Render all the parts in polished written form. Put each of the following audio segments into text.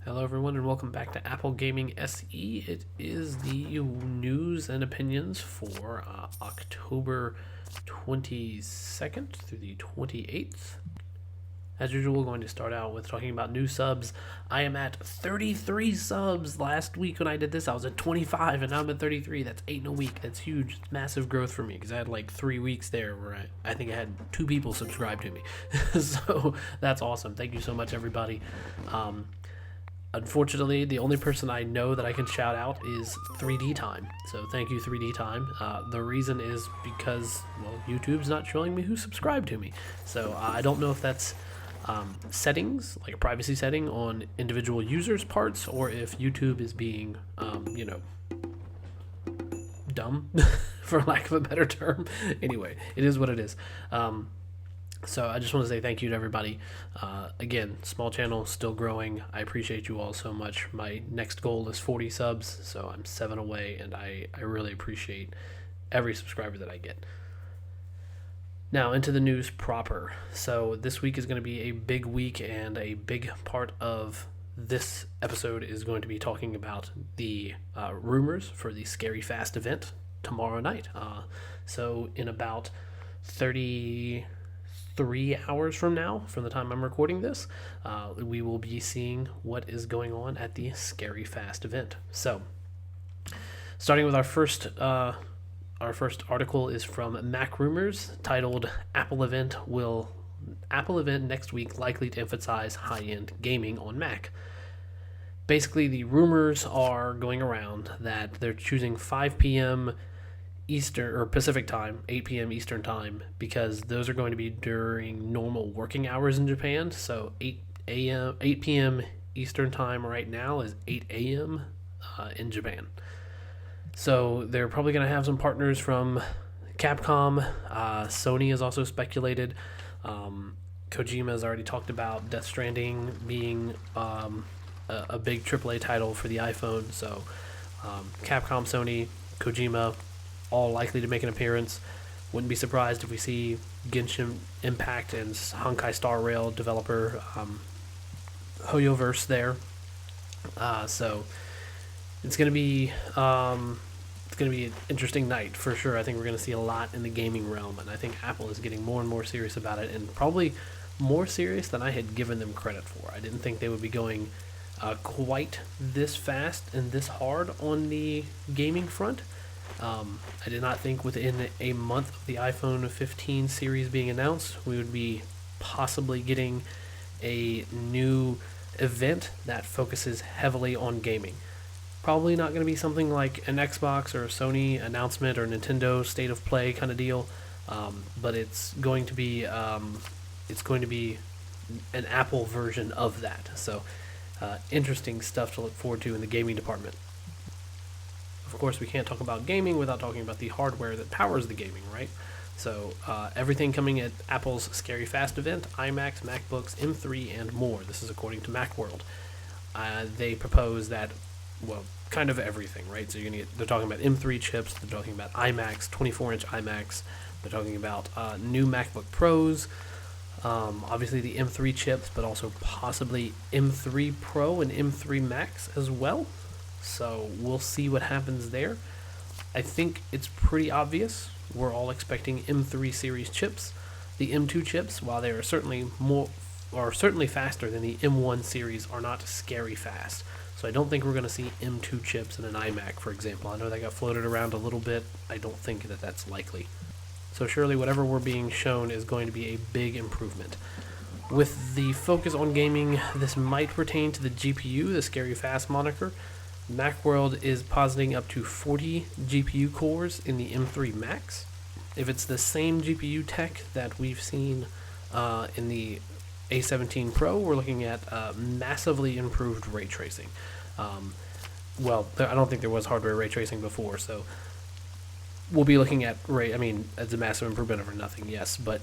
Hello everyone and welcome back to Apple Gaming SE. It is the news and opinions for October 22nd through the 28th. As usual, we're going to start out with talking about new subs. I am at 33 subs. Last week when I did this, I was at 25 and now I'm at 33. That's 8 in a week. That's huge. It's massive growth for me because I had like 3 weeks there where I think I had 2 people subscribe to me. So that's awesome. Thank you so much, everybody. Unfortunately, the only person I know that I can shout out is 3D Time. So thank you, 3D Time. The reason is because, well, YouTube's not showing me who subscribed to me. So I don't know if that's settings, like a privacy setting on individual users' parts, or if YouTube is being, dumb, for lack of a better term. Anyway, it is what it is. So I just want to say thank you to everybody. Again, small channel, still growing. I appreciate you all so much. My next goal is 40 subs, so I'm 7 away, and I really appreciate every subscriber that I get. Now, into the news proper. So this week is going to be a big week, and a big part of this episode is going to be talking about the rumors for the Scary Fast event tomorrow night. So in about 3 hours from now, from the time I'm recording this, we will be seeing what is going on at the Scary Fast event. So, starting with our first article is from Mac Rumors, titled Apple event next week likely to emphasize high-end gaming on Mac. Basically, the rumors are going around that they're choosing 5 p.m. Eastern or Pacific time, 8 p.m. Eastern time, because those are going to be during normal working hours in Japan. So 8 p.m. Eastern time right now is 8 a.m. In Japan. So they're probably going to have some partners from Capcom. Sony is also speculated. Kojima has already talked about Death Stranding being a big AAA title for the iPhone. So Capcom, Sony, Kojima, all likely to make an appearance. Wouldn't be surprised if we see Genshin Impact and Honkai Star Rail developer Hoyoverse there. So it's gonna be an interesting night for sure. I think we're gonna see a lot in the gaming realm, and I think Apple is getting more and more serious about it, and probably more serious than I had given them credit for. I didn't think they would be going quite this fast and this hard on the gaming front. I did not think within a month of the iPhone 15 series being announced, we would be possibly getting a new event that focuses heavily on gaming. Probably not going to be something like an Xbox or a Sony announcement or Nintendo State of Play kind of deal, but it's going to be an Apple version of that. So interesting stuff to look forward to in the gaming department. Of course, we can't talk about gaming without talking about the hardware that powers the gaming, right? So everything coming at Apple's Scary Fast event: iMacs, MacBooks, M3, and more. This is according to Macworld. They propose that, well, kind of everything, right? So they're talking about M3 chips, they're talking about iMacs, 24-inch iMacs, they're talking about new MacBook Pros, obviously the M3 chips, but also possibly M3 Pro and M3 Max as well. So we'll see what happens there. I think it's pretty obvious. We're all expecting M3 series chips. The M2 chips, while they are certainly faster than the M1 series, are not scary fast. So I don't think we're going to see M2 chips in an iMac, for example. I know that got floated around a little bit. I don't think that that's likely. So surely whatever we're being shown is going to be a big improvement. With the focus on gaming, this might pertain to the GPU, the Scary Fast moniker. Macworld is positing up to 40 GPU cores in the M3 Max. If it's the same GPU tech that we've seen in the A17 Pro, we're looking at massively improved ray tracing. I don't think there was hardware ray tracing before, so we'll be looking at it's a massive improvement over nothing, yes, but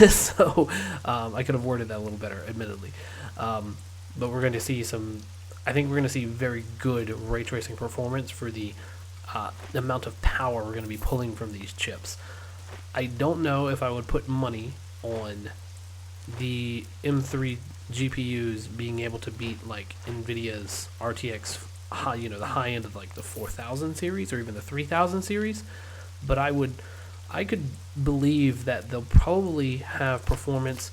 so I could have worded that a little better, admittedly. But we're going to see I think we're going to see very good ray tracing performance for the amount of power we're going to be pulling from these chips. I don't know if I would put money on the M3 GPUs being able to beat like NVIDIA's RTX high, the high end of like the 4000 series or even the 3000 series, but I could believe that they'll probably have performance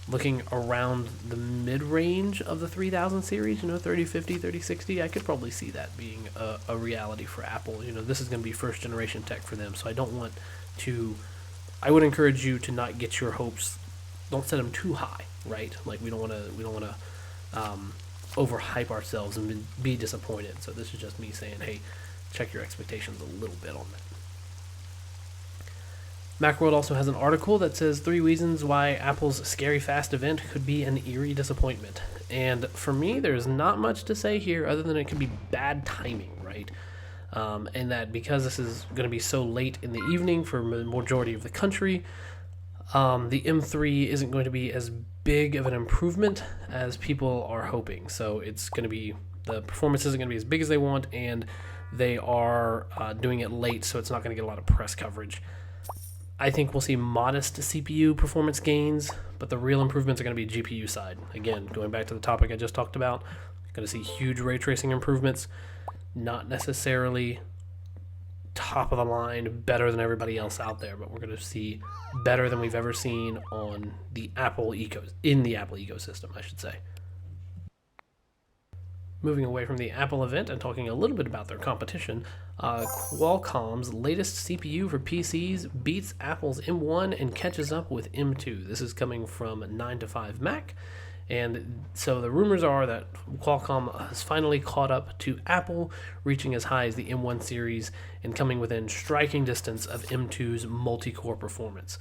looking around the mid-range of the 3000 series, 3050, 3060. I could probably see that being a reality for Apple. This is going to be first generation tech for them, so I would encourage you to not get your hopes, don't set them too high, right? Like we don't want to overhype ourselves and be disappointed. So this is just me saying, hey, check your expectations a little bit on that. Macworld also has an article that says 3 reasons why Apple's Scary Fast event could be an eerie disappointment. And for me, there's not much to say here other than it could be bad timing, right? And that because this is going to be so late in the evening for the majority of the country, the M3 isn't going to be as big of an improvement as people are hoping. So the performance isn't going to be as big as they want, and they are doing it late, so it's not going to get a lot of press coverage. I think we'll see modest CPU performance gains, but the real improvements are going to be GPU side. Again, going back to the topic I just talked about, you're going to see huge ray tracing improvements, not necessarily top of the line, better than everybody else out there, but we're going to see better than we've ever seen in the Apple ecosystem, I should say. Moving away from the Apple event and talking a little bit about their competition, Qualcomm's latest CPU for PCs beats Apple's M1 and catches up with M2. This is coming from 9to5 Mac, and so the rumors are that Qualcomm has finally caught up to Apple, reaching as high as the M1 series and coming within striking distance of M2's multi-core performance.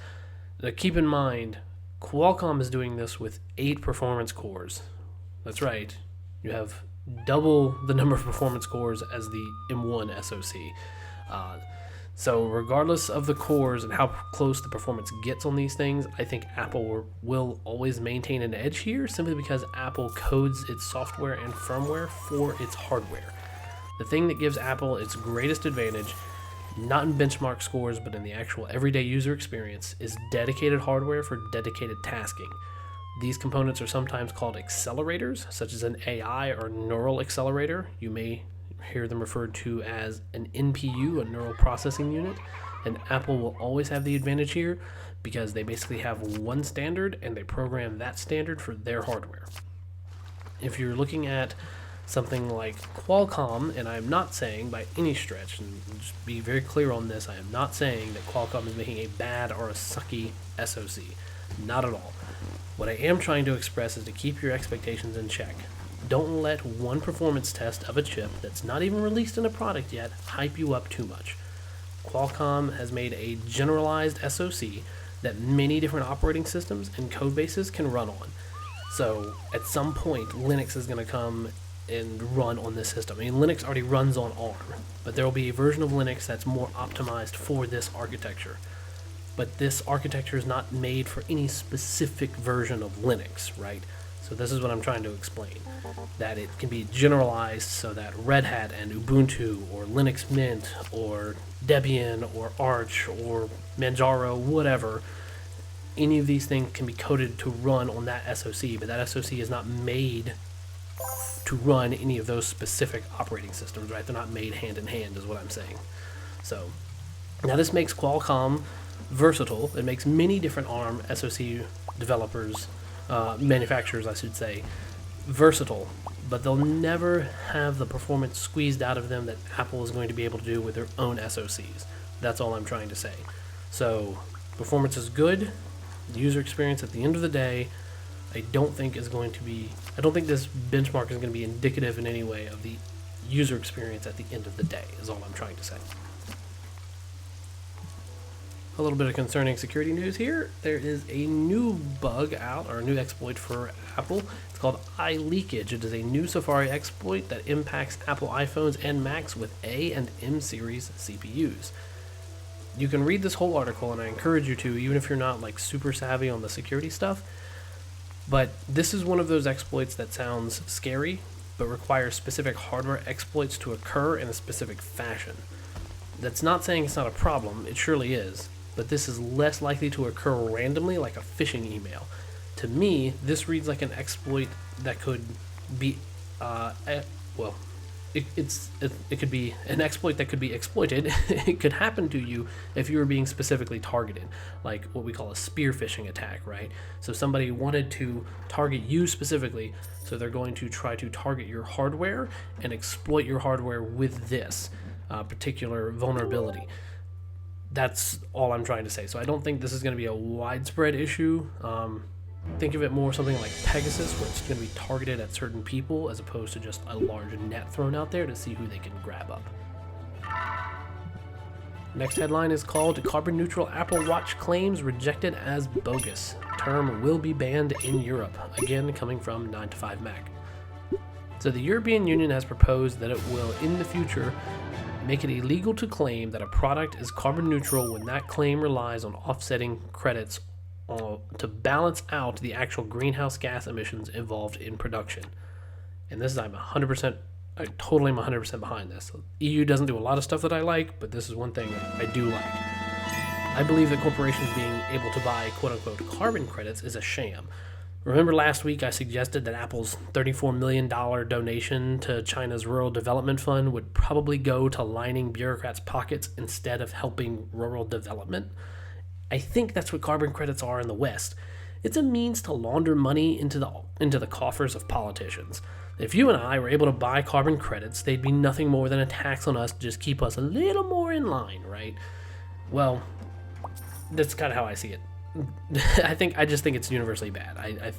Now keep in mind, Qualcomm is doing this with 8 performance cores. That's right, you have double the number of performance cores as the M1 SoC. So regardless of the cores and how close the performance gets on these things, I think Apple will always maintain an edge here simply because Apple codes its software and firmware for its hardware. The thing that gives Apple its greatest advantage, not in benchmark scores but in the actual everyday user experience, is dedicated hardware for dedicated tasking. These components are sometimes called accelerators, such as an AI or neural accelerator. You may hear them referred to as an NPU, a neural processing unit, and Apple will always have the advantage here because they basically have one standard and they program that standard for their hardware. If you're looking at something like Qualcomm, and I'm not saying by any stretch, and just be very clear on this, I am not saying that Qualcomm is making a bad or a sucky SoC. Not at all. What I am trying to express is to keep your expectations in check. Don't let one performance test of a chip that's not even released in a product yet hype you up too much. Qualcomm has made a generalized SoC that many different operating systems and code bases can run on. So at some point, Linux is going to come and run on this system. I mean, Linux already runs on ARM, but there will be a version of Linux that's more optimized for this architecture. But this architecture is not made for any specific version of Linux, right? So this is what I'm trying to explain. That it can be generalized so that Red Hat and Ubuntu or Linux Mint or Debian or Arch or Manjaro, whatever, any of these things can be coded to run on that SoC, but that SoC is not made to run any of those specific operating systems, right? They're not made hand in hand, is what I'm saying. So now this makes Qualcomm versatile. It makes many different ARM SoC developers, manufacturers I should say, versatile, but they'll never have the performance squeezed out of them that Apple is going to be able to do with their own SoCs. That's all I'm trying to say. So performance is good. The user experience at the end of the day, I don't think this benchmark is going to be indicative in any way of the user experience at the end of the day, is all I'm trying to say. A little bit of concerning security news here. There is a new bug out, or a new exploit for Apple. It's called iLeakage. It is a new Safari exploit that impacts Apple iPhones and Macs with A and M series CPUs. You can read this whole article, and I encourage you to, even if you're not like super savvy on the security stuff. But this is one of those exploits that sounds scary, but requires specific hardware exploits to occur in a specific fashion. That's not saying it's not a problem, it surely is, but this is less likely to occur randomly like a phishing email. To me, this reads like an exploit that could be, well, it could be an exploit that could be exploited. It could happen to you if you were being specifically targeted, like what we call a spear phishing attack, right? So somebody wanted to target you specifically, so they're going to try to target your hardware and exploit your hardware with this particular vulnerability. That's all I'm trying to say. So I don't think this is going to be a widespread issue. Think of it more something like Pegasus, where it's going to be targeted at certain people as opposed to just a large net thrown out there to see who they can grab up. Next headline is called Carbon Neutral Apple Watch Claims Rejected as Bogus. Term will be banned in Europe. Again, coming from 9to5Mac. So the European Union has proposed that it will, in the future, make it illegal to claim that a product is carbon neutral when that claim relies on offsetting credits to balance out the actual greenhouse gas emissions involved in production. And this is, I totally am 100% behind this. So EU doesn't do a lot of stuff that I like, but this is one thing I do like. I believe that corporations being able to buy quote-unquote carbon credits is a sham. Remember last week I suggested that Apple's $34 million donation to China's Rural Development Fund would probably go to lining bureaucrats' pockets instead of helping rural development? I think that's what carbon credits are in the West. It's a means to launder money into the coffers of politicians. If you and I were able to buy carbon credits, they'd be nothing more than a tax on us to just keep us a little more in line, right? Well, that's kind of how I see it. I just think it's universally bad. I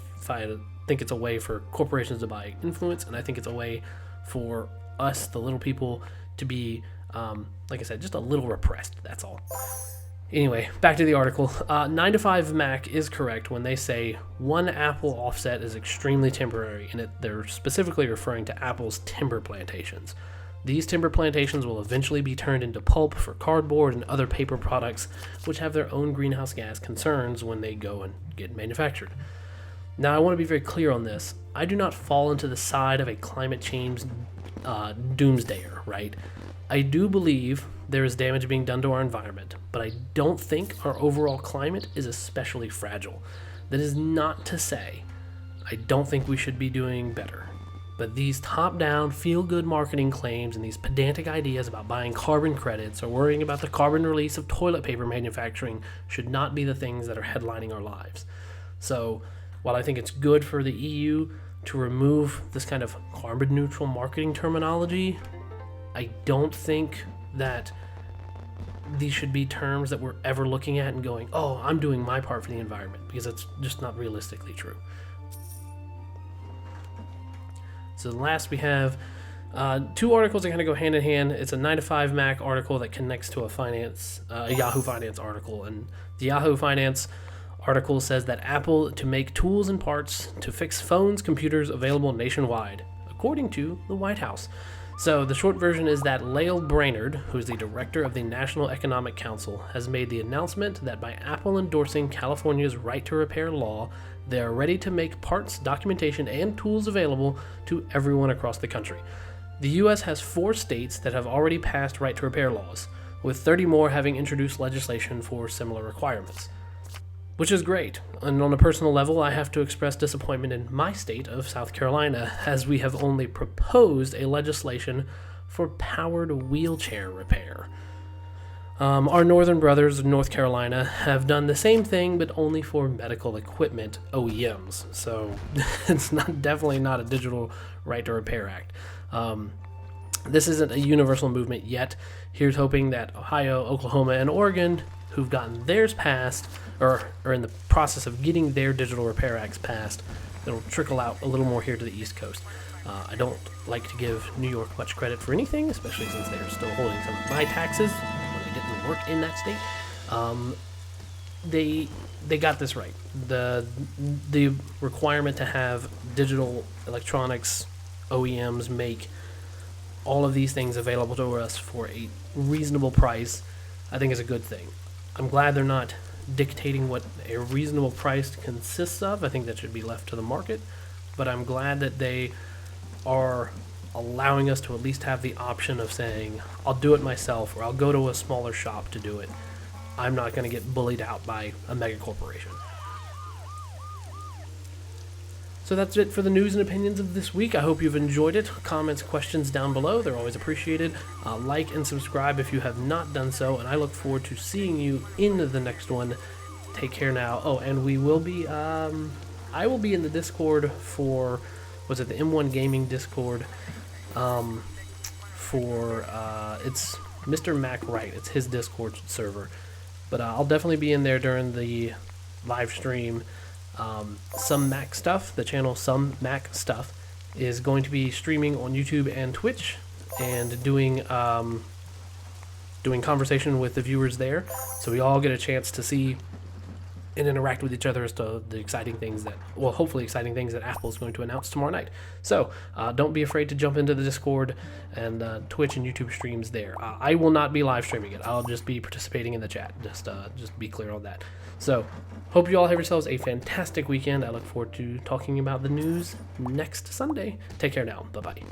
think it's a way for corporations to buy influence, and I think it's a way for us, the little people, to be, like I said, just a little repressed. That's all. Anyway, back to the article. 9to5Mac is correct when they say one Apple offset is extremely temporary, and they're specifically referring to Apple's timber plantations. These timber plantations will eventually be turned into pulp for cardboard and other paper products, which have their own greenhouse gas concerns when they go and get manufactured. Now, I want to be very clear on this. I do not fall into the side of a climate change doomsdayer, right? I do believe there is damage being done to our environment, but I don't think our overall climate is especially fragile. That is not to say I don't think we should be doing better. But these top-down, feel-good marketing claims and these pedantic ideas about buying carbon credits or worrying about the carbon release of toilet paper manufacturing should not be the things that are headlining our lives. So, while I think it's good for the EU to remove this kind of carbon-neutral marketing terminology, I don't think that these should be terms that we're ever looking at and going, oh, I'm doing my part for the environment, because that's just not realistically true. So last we have two articles that kind of go hand in hand. It's a 9to5Mac article that connects to a Yahoo Finance article. And the Yahoo Finance article says that Apple to make tools and parts to fix phones, computers available nationwide, according to the White House. So the short version is that Lael Brainerd, who's the director of the National Economic Council, has made the announcement that by Apple endorsing California's right to repair law, they are ready to make parts, documentation, and tools available to everyone across the country. The U.S. has 4 states that have already passed right to repair laws, with 30 more having introduced legislation for similar requirements. Which is great, and on a personal level, I have to express disappointment in my state of South Carolina, as we have only proposed a legislation for powered wheelchair repair. Our northern brothers in North Carolina have done the same thing, but only for medical equipment OEMs, so it's definitely not a digital right to repair act. This isn't a universal movement yet. Here's hoping that Ohio, Oklahoma, and Oregon, who've gotten theirs passed, or are in the process of getting their digital repair acts passed, that'll trickle out a little more here to the East Coast. I don't like to give New York much credit for anything, especially since they're still holding some of my taxes when I didn't work in that state. They got this right. The requirement to have digital electronics OEMs make all of these things available to us for a reasonable price, I think is a good thing. I'm glad they're not dictating what a reasonable price consists of. I think that should be left to the market, but I'm glad that they are allowing us to at least have the option of saying, I'll do it myself, or I'll go to a smaller shop to do it. I'm not going to get bullied out by a mega corporation. So that's it for the news and opinions of this week. I hope you've enjoyed it. Comments, questions down below, they're always appreciated. Like and subscribe if you have not done so, and I look forward to seeing you in the next one. Take care now. Oh, and we will be, I will be in the Discord for, was it the M1 Gaming Discord? It's Mr. Mac Wright. It's his Discord server. But I'll definitely be in there during the live stream. Some Mac Stuff, the channel Some Mac Stuff, is going to be streaming on YouTube and Twitch and doing conversation with the viewers there. So we all get a chance to see and interact with each other as to the exciting things that, well, hopefully exciting things that Apple is going to announce tomorrow night. So don't be afraid to jump into the Discord and Twitch and YouTube streams there. I will not be live streaming it. I'll just be participating in the chat. Just be clear on that. So hope you all have yourselves a fantastic weekend. I look forward to talking about the news next Sunday. Take care now. Bye-bye.